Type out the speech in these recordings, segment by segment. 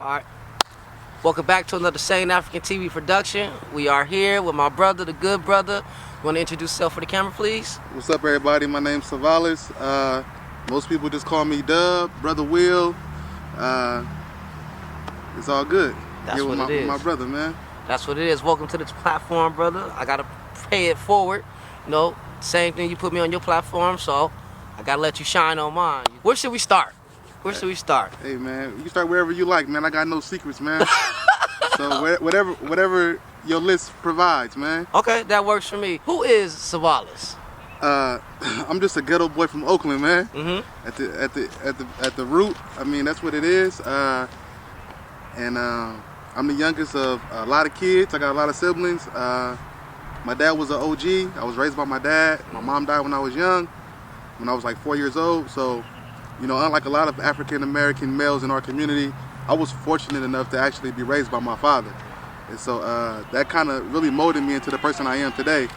Alright. Welcome back to another Sane African TV production. We are here with my brother, the good brother. You want to introduce yourself for the camera, please? What's up, everybody? My name's SAVALAS. Most people just call me Dub, Brother Will. It's all good. That's what it is. My brother, man. That's what it is. Welcome to this platform, brother. I got to pay it forward. You know, same thing, you put me on your platform, so I got to let you shine on mine. Where should we start? Where should we start? Hey, man, you can start wherever you like, man. I got no secrets, man. So whatever your list provides, man. Okay, that works for me. Who is Savalas? I'm just a ghetto boy from Oakland, man. Mm-hmm. At the root, I mean, that's what it is. I'm the youngest of a lot of kids. I got a lot of siblings. My dad was an OG. I was raised by my dad. My mom died when I was young, when I was like 4 years old. So, you know, unlike a lot of African American males in our community, I was fortunate enough to actually be raised by my father. And so that kind of really molded me into the person I am today,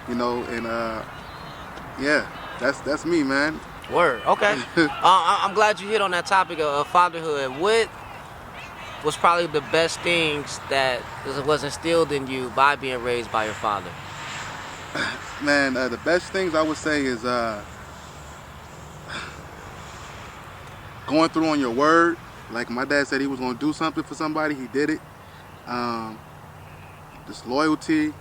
you know, and yeah, that's me, man. Word, okay. I'm glad you hit on that topic of fatherhood. What was probably the best things that was instilled in you by being raised by your father? Man, the best things I would say is going through on your word. Like my dad said he was going to do something for somebody, he did it. Just loyalty,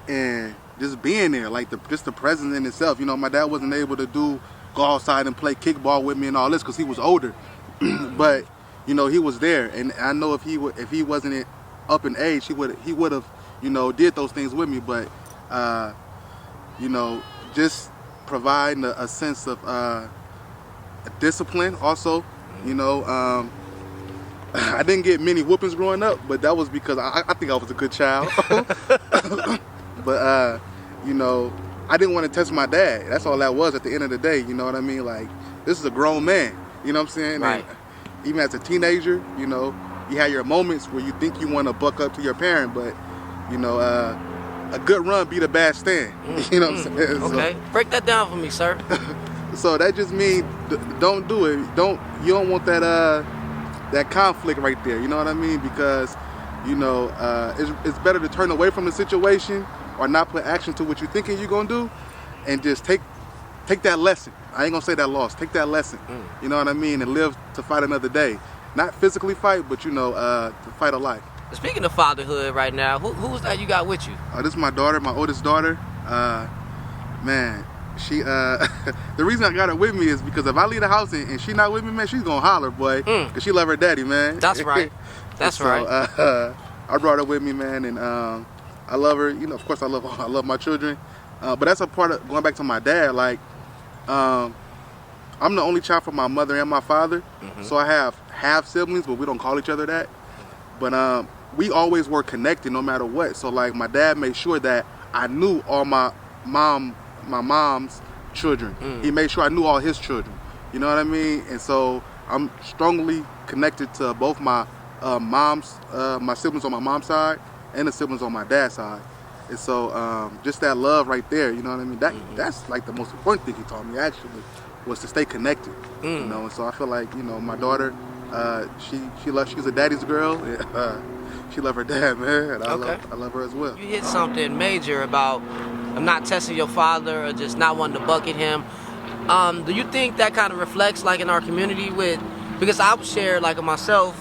and just being there, like just the presence in itself. You know, my dad wasn't able to go outside and play kickball with me and all this because he was older. But you know, he was there, and I know if he wasn't up in age, he would have, you know, did those things with me. But you know, just providing a sense of discipline also. You know, I didn't get many whoopings growing up, but that was because I think I was a good child. But you know, I didn't want to test my dad. That's all that was at the end of the day. You know what I mean? Like, this is a grown man. You know what I'm saying? Right. And even as a teenager, you know, you have your moments where you think you want to buck up to your parent, but you know, a good run beat a bad stand. You know what I'm saying? Okay, so, break that down for me, sir. So that just means don't do it. You don't want that conflict right there. You know what I mean? Because you know, it's better to turn away from the situation or not put action to what you're thinking you're gonna do, and just take that lesson. I ain't gonna say that loss. Take that lesson. You know what I mean? And live to fight another day. Not physically fight, but you know, to fight a life. Speaking of fatherhood right now, who's that you got with you? This is my daughter, my oldest daughter. Man, she the reason I got her with me is because if I leave the house and she not with me, man, she's gonna holler, boy, because she love her daddy, man. That's right. That's right. I brought her with me, man, and I love her. You know, of course, I love my children, but that's a part of going back to my dad. Like, I'm the only child from my mother and my father, so I have half siblings, but we don't call each other that. But we always were connected, no matter what. So like, my dad made sure that I knew all my mom's children. He made sure I knew all his children. You know what I mean? And so I'm strongly connected to both my my siblings on my mom's side and the siblings on my dad's side. And so just that love right there, you know what I mean? That's like the most important thing he taught me, actually, was to stay connected. You know, and so I feel like, you know, my daughter, she's a daddy's girl. She love her dad, man, and I love her as well. You hit something major about not testing your father or just not wanting to bucket him. Do you think that kind of reflects like in our community because I would share like myself,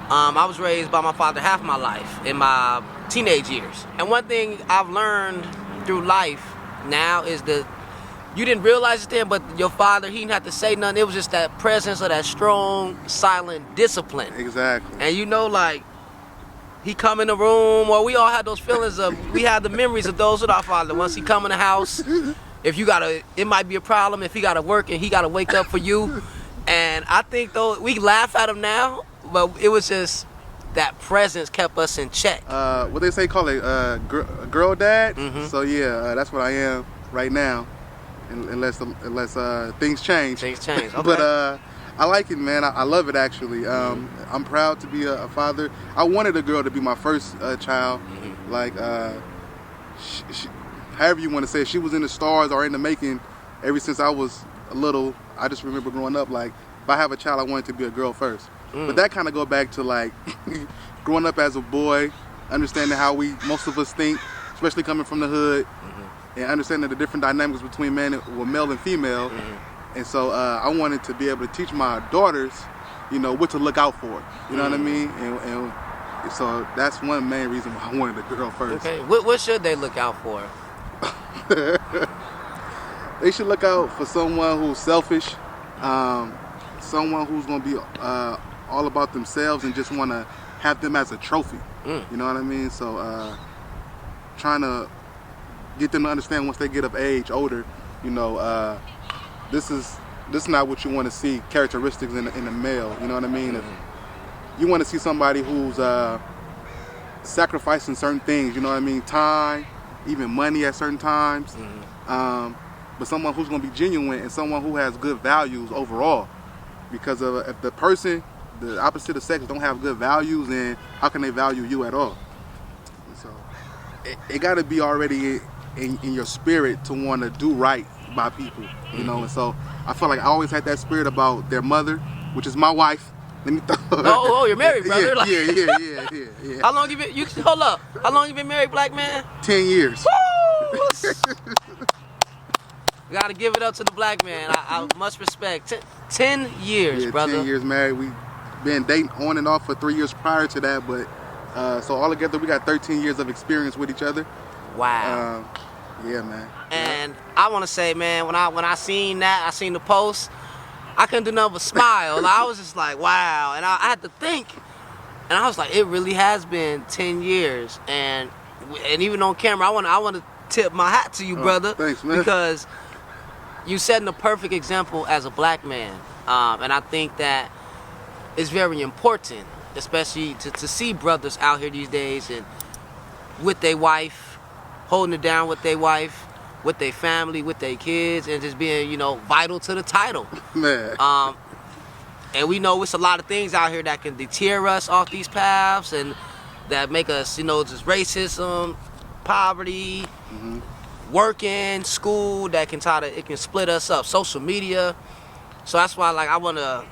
I was raised by my father half my life in my teenage years. And one thing I've learned through life now is that you didn't realize it then, but your father, he didn't have to say nothing. It was just that presence of that strong, silent discipline. Exactly. And you know, like, he come in the room, or we all had those feelings of, we had the memories of those with our father. Once he come in the house, if you it might be a problem if he gotta work and he gotta wake up for you. And I think though, we laugh at him now, but it was just that presence kept us in check. What they say, call it girl dad. So yeah, that's what I am right now, unless things change. Things change. Okay. But I like it, man. I love it, actually. I'm proud to be a father. I wanted a girl to be my first child. Like, however you want to say it, she was in the stars or in the making ever since I was little. I just remember growing up, like, if I have a child, I want it to be a girl first. But that kind of go back to like growing up as a boy, understanding how most of us think, especially coming from the hood, and understanding the different dynamics between male and female. And so I wanted to be able to teach my daughters, you know, what to look out for. You know what I mean? And so that's one main reason why I wanted a girl first. Okay, what should they look out for? They should look out for someone who's selfish, someone who's going to be all about themselves and just want to have them as a trophy. You know what I mean? So trying to get them to understand once they get of age, older, you know, this is not what you want to see characteristics in a male. You know what I mean? If you want to see somebody who's sacrificing certain things, you know what I mean? Time, even money at certain times. But someone who's going to be genuine and someone who has good values overall. Because if the person, the opposite of sex, don't have good values, then how can they value you at all? So it got to be already in your spirit to want to do right by people, you know. And so I feel like I always had that spirit about their mother, which is my wife. Let me oh, you're married, brother. Yeah. How long you been? Hold up. How long you been married, black man? 10 years. Woo! Gotta give it up to the black man. I must respect. 10 years, brother. 10 years married. We been dating on and off for 3 years prior to that, but so altogether we got 13 years of experience with each other. Wow. Yeah, man. And I want to say, man, when I seen that, I seen the post, I couldn't do nothing but smile. I was just like, wow. And I had to think, and I was like, it really has been 10 years. And even on camera, I want to tip my hat to you, brother. Thanks, man. Because you setting a perfect example as a black man. And I think that it's very important, especially to see brothers out here these days and with their wife, holding it down with their wife, with their family, with their kids, and just being, you know, vital to the title. Man. And we know it's a lot of things out here that can deter us off these paths and that make us, you know, just racism, poverty, working, school, that can it can split us up, social media. So that's why, like, I want to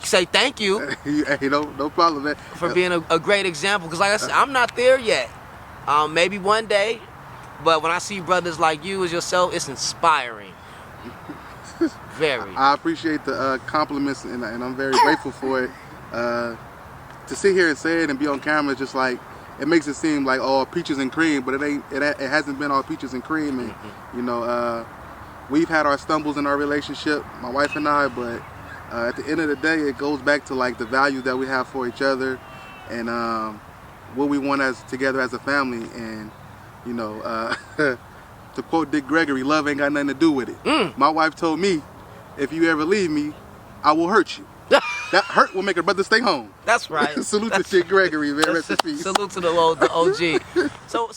say thank you. Hey, no problem, man. For being a great example, because like I said, I'm not there yet. Maybe one day, but when I see brothers like you as yourself, it's inspiring. Very. I appreciate the compliments, and I'm very grateful for it. To sit here and say it and be on camera, just like, it makes it seem like all peaches and cream, but it ain't. It hasn't been all peaches and cream, and you know, we've had our stumbles in our relationship, my wife and I, but at the end of the day, it goes back to like the values that we have for each other, and what we want together as a family. And you know, to quote Dick Gregory, love ain't got nothing to do with it. My wife told me, if you ever leave me, I will hurt you. That hurt will make a brother stay home. That's right. Salute to Dick Gregory, man. Rest in peace. Salute to the OG. So